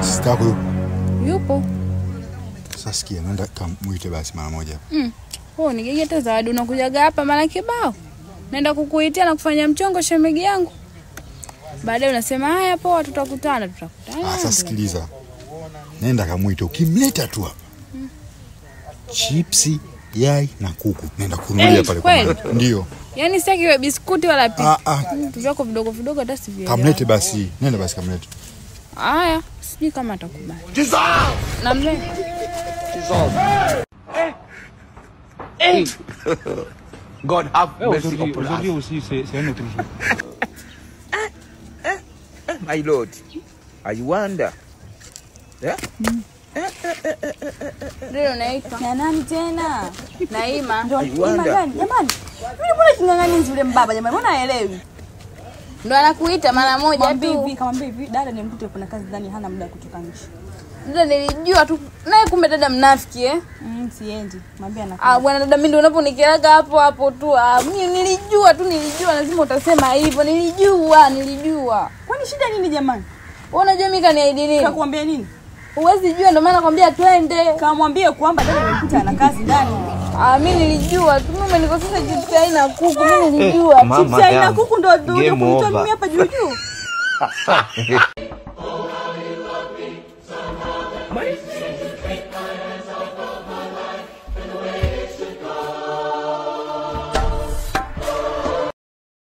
Sister yako yupo. Sasa sikia, nenda kamuite basi mara moja. Oh, nigegeta zawadi unakujaga hapa mara kibao. Naenda kukuitia na kufanya mchongo shemegi yangu. Baadaye unasema haya poa tutakutana. Sasa sikiliza. Nenda kamuite, ukimleta tu hapa. Chipsi, yai na kuku. Nenda kununulia pale kwa mama. Ndio. Yaani sitaki iwe biskuti wala pipi. Vitu vyako vidogo vidogo hata sivielewi. Kamlete basi. Nenda basi kamlete. Haya, sijui kama atakubali. Namle. God have mercy upon us. Aujourd'hui aussi, c'est un autre jour. My Lord, I wonder. Yeah? Ndio naitwa. Na nani tena? Naima. Naima gani? Jamani. Mimi mbona kingangani yule mbaba jamani? Mbona haelewi? Ndo anakuita mara moja tu. Kama hivi dada nimkute kuna kazi ndani hana muda kutoka nje. Dada nilijua tu. Naye kumbe dada mnafiki siendi. Mwambie anakuja. Bwana dada mimi ndio unaponikeraga hapo tu. Mimi nilijua lazima utasema hivyo. Nilijua. Kwani shida nini jamani? Wewe unajua mimi kaniahidi nini? Kakuambia nini? Huwezi jua ndio maana nakwambia twende. Kamwambie kwamba dada nimekuta ana kazi ndani. Mimi nilijua. Tu mimi nikosesha chips haina kuku. Mimi nilijua. Chips haina kuku ndio kumtoa mimi hapa juu.